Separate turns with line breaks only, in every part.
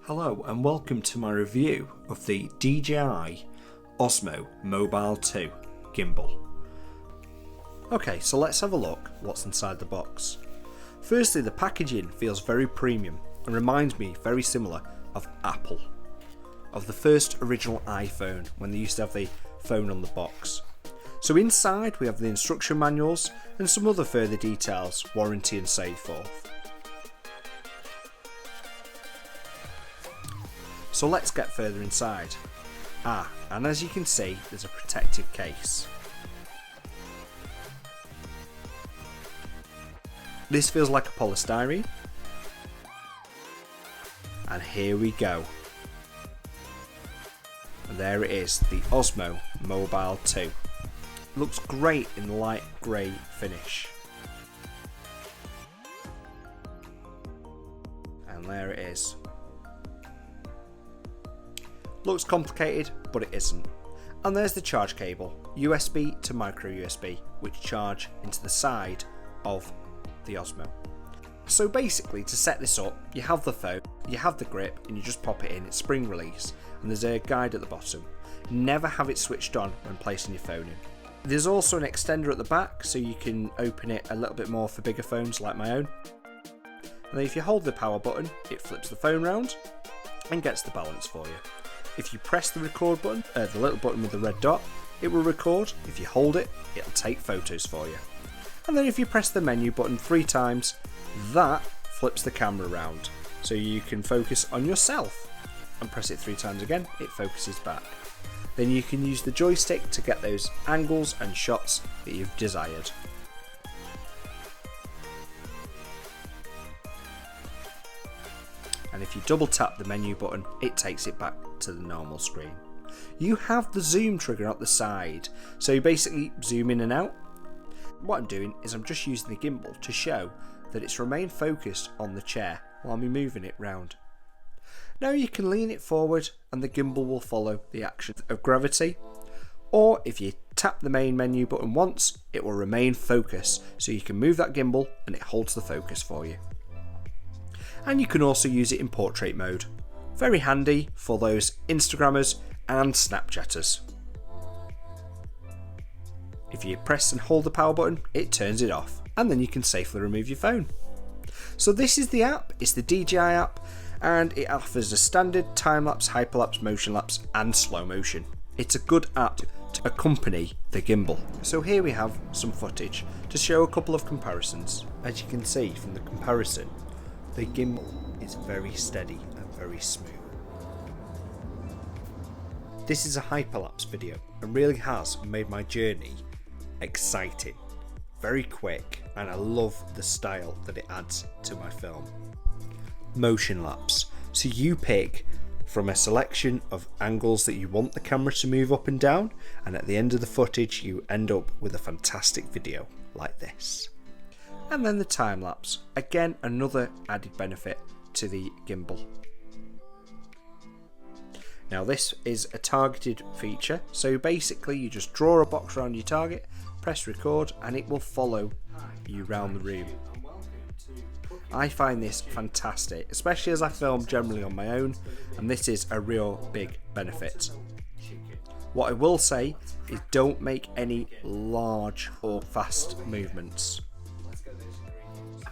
Hello and welcome to my review of the Dji Osmo Mobile 2 gimbal. Okay, so let's have a look what's inside the box. Firstly, the packaging feels very premium and reminds me very similar of Apple, of the first original iPhone when they used to have the phone on the box. So inside we have the instruction manuals and some other further details, warranty and so forth. So let's get further inside. And as you can see, there's a protective case. This feels like a polystyrene. And here we go. And there it is, the Osmo Mobile 2. Looks great in the light grey finish. And there it is. Looks complicated, but it isn't. And there's the charge cable, USB to micro USB, which charge into the side of the Osmo. So basically, to set this up, you have the phone, you have the grip, and you just pop it in. It's spring release, and there's a guide at the bottom. Never have it switched on when placing your phone in. There's also an extender at the back, so you can open it a little bit more for bigger phones like my own. And then if you hold the power button, it flips the phone round and gets the balance for you. If you press the record button, the little button with the red dot, it will record. If you hold it, it'll take photos for you. And then if you press the menu button 3 times, that flips the camera around. So you can focus on yourself. And press it 3 times again, it focuses back. Then you can use the joystick to get those angles and shots that you've desired. And if you double tap the menu button, it takes it back to the normal screen. You have the zoom trigger at the side, so you basically zoom in and out. What I'm doing is I'm just using the gimbal to show that it's remained focused on the chair while I'm moving it round. Now you can lean it forward and the gimbal will follow the action of gravity, or if you tap the main menu button once, it will remain focused, so you can move that gimbal and it holds the focus for you. And you can also use it in portrait mode. Very handy for those Instagrammers and Snapchatters. If you press and hold the power button, it turns it off, and then you can safely remove your phone. So this is the app, it's the Dji app, and it offers a standard time-lapse, hyperlapse, motion lapse and slow motion. It's a good app to accompany the gimbal. So here we have some footage to show a couple of comparisons. As you can see from the comparison, the gimbal is very steady and very smooth. This is a hyperlapse video and really has made my journey exciting, very quick, and I love the style that it adds to my film. Motion lapse, so you pick from a selection of angles that you want the camera to move up and down, and at the end of the footage you end up with a fantastic video like this. And then the time lapse, again another added benefit to the gimbal. Now this is a targeted feature, so basically you just draw a box around your target, press record, and it will follow you around the room. I find this fantastic, especially as I film generally on my own, and this is a real big benefit. What I will say is don't make any large or fast movements.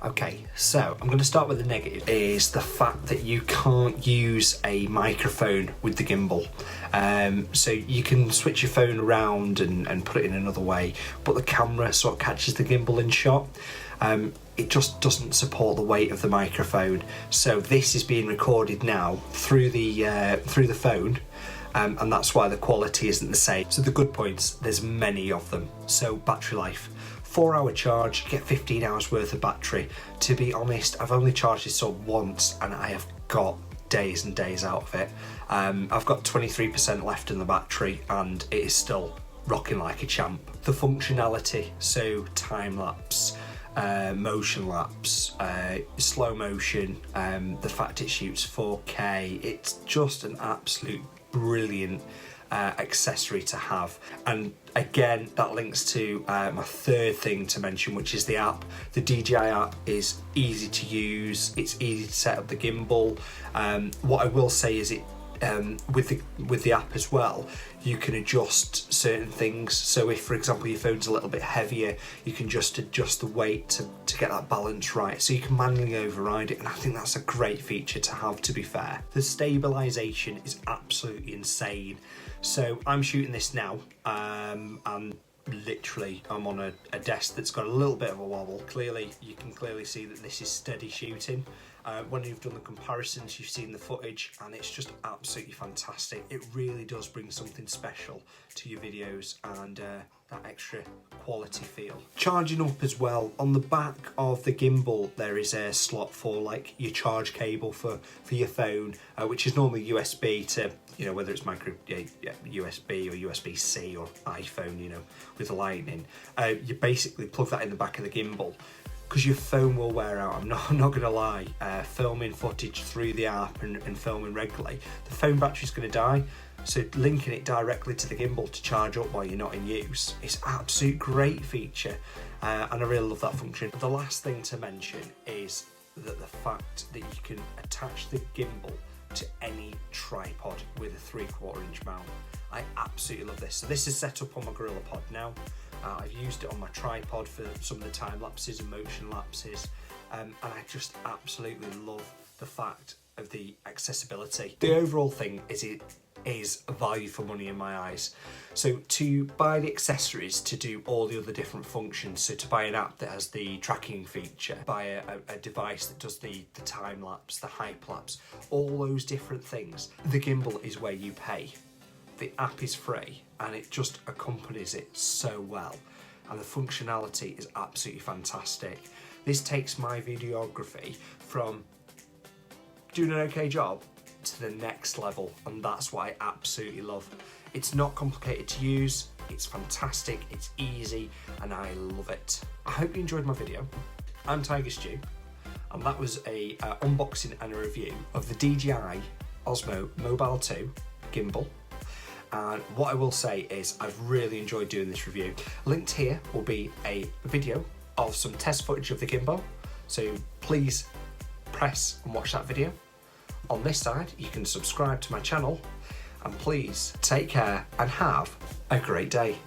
Okay, so I'm going to start with the negative, is the fact that you can't use a microphone with the gimbal. So you can switch your phone around and put it in another way, but the camera sort of catches the gimbal in shot. It just doesn't support the weight of the microphone. So this is being recorded now through the phone, and that's why the quality isn't the same. So the good points, there's many of them. So battery life. 4-hour charge, you get 15 hours worth of battery. To be honest, I've only charged this up once and I have got days and days out of it. I've got 23% left in the battery and it is still rocking like a champ. The functionality, so time lapse, motion lapse, slow motion, the fact it shoots 4K, it's just an absolute brilliant accessory to have. And again, that links to my third thing to mention, which is the app. The DJI app is easy to use, it's easy to set up the gimbal. What I will say is with the app as well, you can adjust certain things. So if, for example, your phone's a little bit heavier, you can just adjust the weight to get that balance right, so you can manually override it, and I think that's a great feature to have, to be fair. The stabilization is absolutely insane. So I'm shooting this now, and literally I'm on a desk that's got a little bit of a wobble. Clearly, you can clearly see that this is steady shooting. When you've done the comparisons, you've seen the footage, and it's just absolutely fantastic. It really does bring something special to your videos, and that extra quality feel. Charging up as well, on the back of the gimbal there is a slot for like your charge cable for your phone, which is normally USB to, you know, whether it's micro USB or USB-C or iPhone, you know, with the lightning. You basically plug that in the back of the gimbal, because your phone will wear out. I'm not gonna lie, filming footage through the app and filming regularly, the phone battery's gonna die. So linking it directly to the gimbal to charge up while you're not in use is an absolute great feature, and I really love that function. The last thing to mention is that the fact that you can attach the gimbal to any tripod with a 3/4 inch mount. I absolutely love this. So this is set up on my Gorilla Pod now. I've used it on my tripod for some of the time lapses and motion lapses, and I just absolutely love the fact of the accessibility. The overall thing is it is a value for money in my eyes. So to buy the accessories to do all the other different functions, so to buy an app that has the tracking feature, buy a device that does the time lapse, the hype lapse, all those different things, the gimbal is where you pay. The app is free, and it just accompanies it so well, and the functionality is absolutely fantastic. This takes my videography from doing an okay job to the next level, and that's what I absolutely love. It's not complicated to use, it's fantastic, it's easy, and I love it. I hope you enjoyed my video. I'm Tiger Stew, and that was a unboxing and a review of the DJI Osmo Mobile 2 gimbal. And what I will say is I've really enjoyed doing this review. Linked here will be a video of some test footage of the gimbal, so please press and watch that video. On this side, you can subscribe to my channel, and please take care and have a great day.